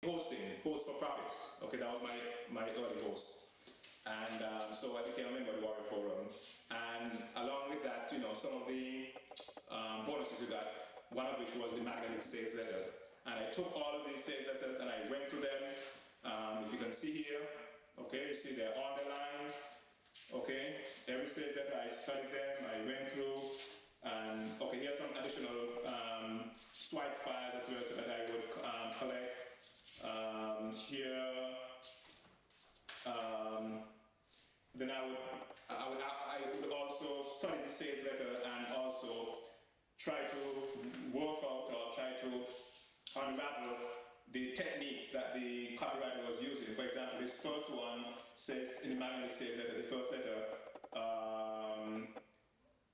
host for profits. Okay, that was my early host. And so I became a member of the Warrior Forum. And along with that, some of the bonuses we got, one of which was the magnetic sales letter. And I took all of these sales letters and I went through them. If you can see here, okay, you see they're on the line. Okay, every sales letter, I studied them, I went through, and okay, here's some additional swipe files as well that I would collect. Then I would also study the sales letter and also try to work out or try to unravel the techniques that the copywriter was using. For example, this first one says, in the manual it says that the first letter,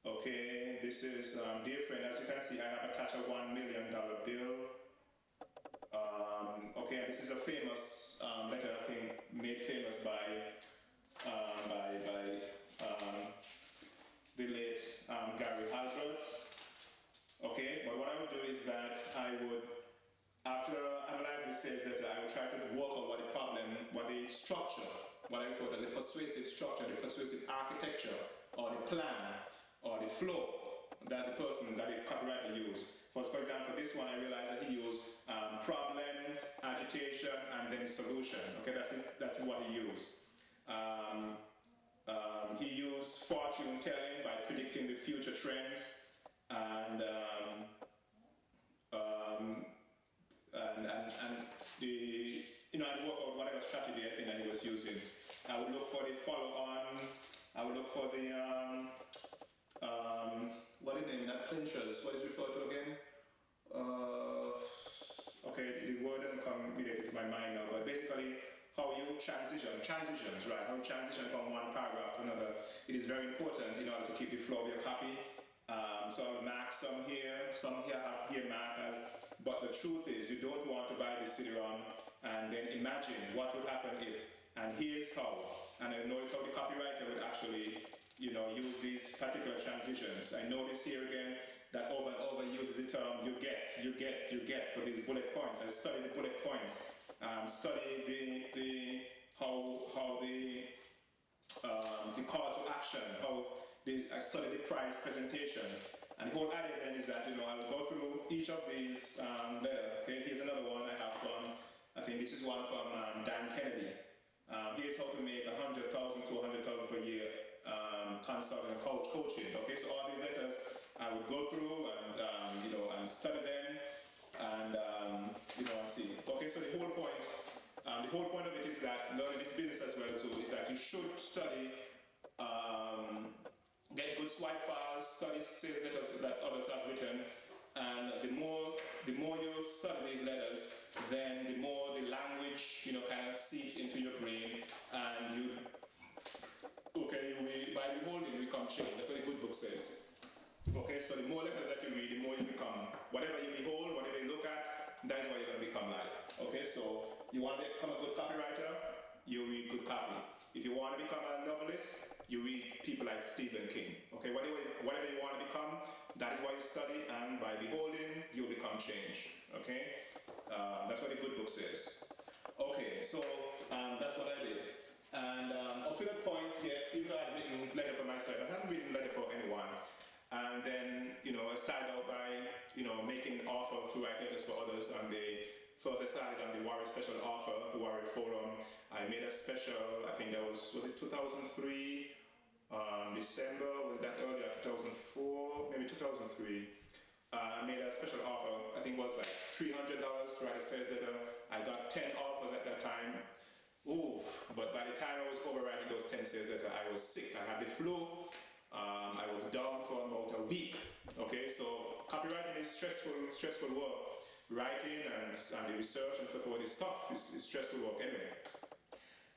okay, this is, dear friend, as you can see, I have attached a $1 million bill. Okay, and this is a famous letter, I think, made famous by the late Gary Halbert. Okay, but what I would do is that I would, after analyzing the sales letter, I would try to work out what the problem, what the structure, what I refer to as the persuasive structure, the persuasive architecture, or the plan, or the flow that the copywriter used. For example, this one I realized that he used problem, agitation, and then solution. Okay, that's what he used. He used fortune telling by predicting the future trends, and the I'd work out whatever strategy I think that he was using. I would look for the follow-on. I would look for the what is the name? That clinchers. What is referred to again? Okay, the word doesn't come immediately to my mind now, but basically how you transitions, right? How you transition from one paragraph to another. It is very important in order to keep the flow of your copy. So I will mark some here have here markers, but the truth is you don't want to buy this CD-ROM and then imagine what would happen if, and here's how. And I notice how the copywriter would actually use these particular transitions. I notice here again that over and over uses the term you get for these bullet points. I study the bullet points, study how the call to action, I study the price presentation. And the whole idea then is that I will go through each of these letters. Okay, here's another one I have from, I think this is one from Dan Kennedy. Here's how to make 100,000 to 100,000 per year consulting and coaching. Okay, so all these letters I would go through and and study them and and see. Okay, so the whole point of it is that learning this business as well too is that you should study, get good swipe files, study sales letters that others have written, and the more you study these letters, then the more the language kind of seeps into your brain, and by beholding you become changed. That's what the good book says. Okay, so the more letters that you read, the more you become. Whatever you behold, whatever you look at, that is what you're going to become like. Okay, so you want to become a good copywriter, you read good copy. If you want to become a novelist, you read people like Stephen King. Okay, whatever you want to become, that is what you study, and by beholding, you'll become changed. Okay, that's what the good book says. Okay, so that's what I did. And up to that point, even though I'd written letter for myself, I hadn't written letter for anyone. And then, I started out by, making an offer to write letters for others. And first I started on the Warrior Special Offer, the Warrior Forum. I made a special, I think that was it 2003, December, was that earlier, 2004, maybe 2003. I made a special offer, I think it was like $300 to write a sales letter. I got 10 offers at that time. Oof, but by the time I was overwriting those 10 sales letters, I was sick. I had the flu. I was down for about a week. Okay, so copywriting is stressful work. Writing and the research and so forth is tough. It's stressful work anyway.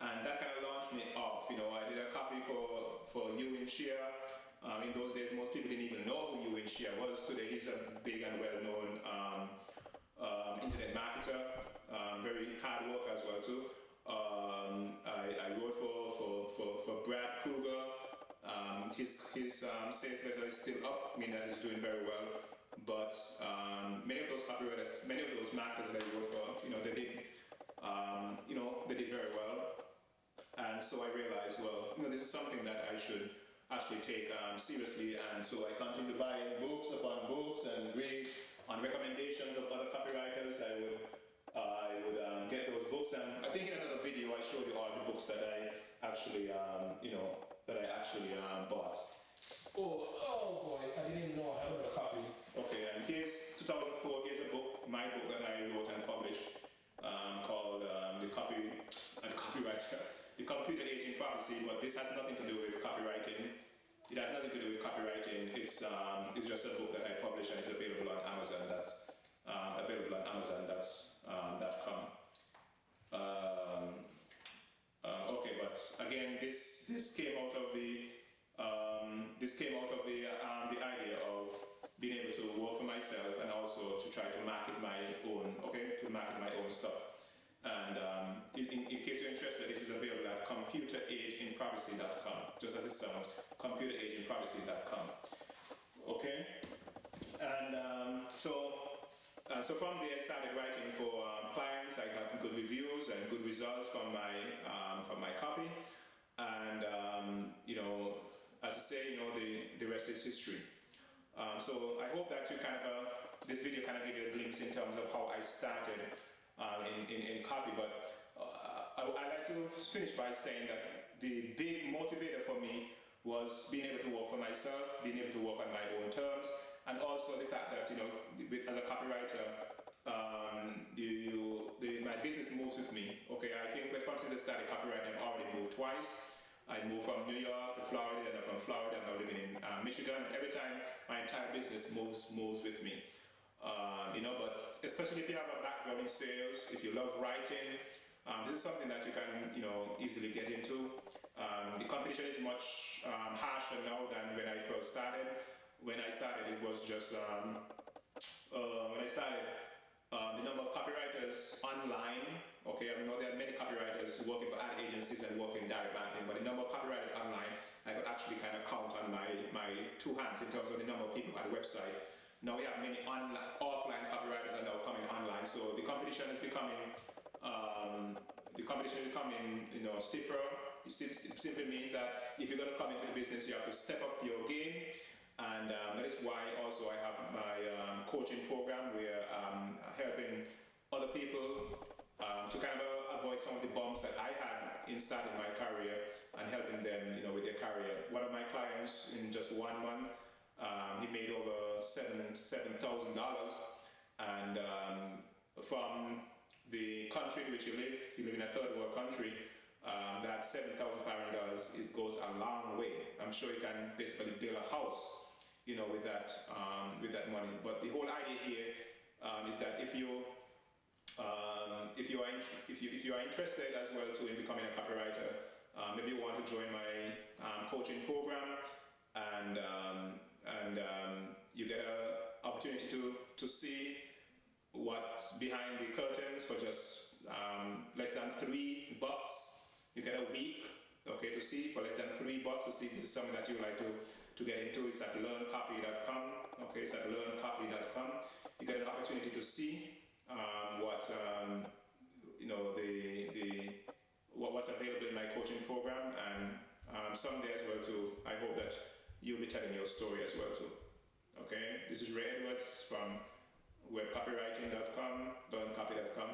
And that kind of launched me off. I did a copy for Ewan Shear. In those days, most people didn't even know who Ewan Shear was. Today, he's a big and well-known internet marketer. Very hard work as well too. I wrote for Brad Kruger. His sales letter is still up. I mean, that is doing very well. But many of those copywriters, many of those marketers that I wrote for, they did so I realized, well, this is something that I should actually take seriously, and so I continued buying books upon books and read on recommendations of other copywriters. I would get those books, and I think in another video I showed you all the books that I actually bought. Oh boy, I didn't even know I had a copy. Okay, and here's 2004. Here's a book, my book that I wrote and published, called the Copywriter, the Computer Age in Prophecy. But this has nothing to do with copywriting. It has nothing to do with copywriting. It's just a book that I published, and it's available on Amazon. Amazon.com. Okay, but again, this came out of the idea of being able to work for myself and also to try to market my own, stuff. And in case you're interested, this is available at computerageinprophecy.com, just as it sounds, computerageinprophecy.com. Okay, and so from there I started writing for clients. I got good reviews and good results from my copy, and as I say, the rest is history. So I hope that this video kind of gave you a glimpse in terms of how I started in copy. But I'd like to finish by saying that the big motivator for me was being able to work for myself, being able to work on my own terms, and also the fact that as a copywriter, my business moves with me. Okay, I think since I started copywriting, I've already moved twice. I moved from New York to Florida, and from Florida I'm now living in Michigan. And every time my entire business moves with me. But especially if you have a background in sales, if you love writing, this is something that you can easily get into. The competition is much harsher now than when I first started. When I started, it was just the number of copywriters online. Okay, I know there are many copywriters working for ad agencies and working direct marketing, but the number of copywriters online, I could actually kind of count on my two hands in terms of the number of people at the website. Now we have many offline copywriters are now coming online, so the competition is becoming stiffer. It simply means that if you're going to come into the business, you have to step up your game. And that is why also I have my coaching program where I'm helping other people to kind of avoid some of the bumps that I had in starting my career and helping them with their career. One of my clients, in just 1 month, he made over $7,000, and from the country in which you live in a third world country, that $7,500 goes a long way. I'm sure you can basically build a house with that money. But the whole idea here is that if you are interested as well in becoming a copywriter, maybe you want to join my coaching program, and you get an opportunity to see what's behind the curtains for just less than $3. You get a week, okay, to see for less than $3 to see if this is something that you would like to get into. It's at learncopy.com. Okay, it's at learncopy.com. You get an opportunity to see what's available in my coaching program, and someday as well too, I hope that you'll be telling your story as well too. Okay, this is Ray Edwards from webcopywriting.com, learncopy.com.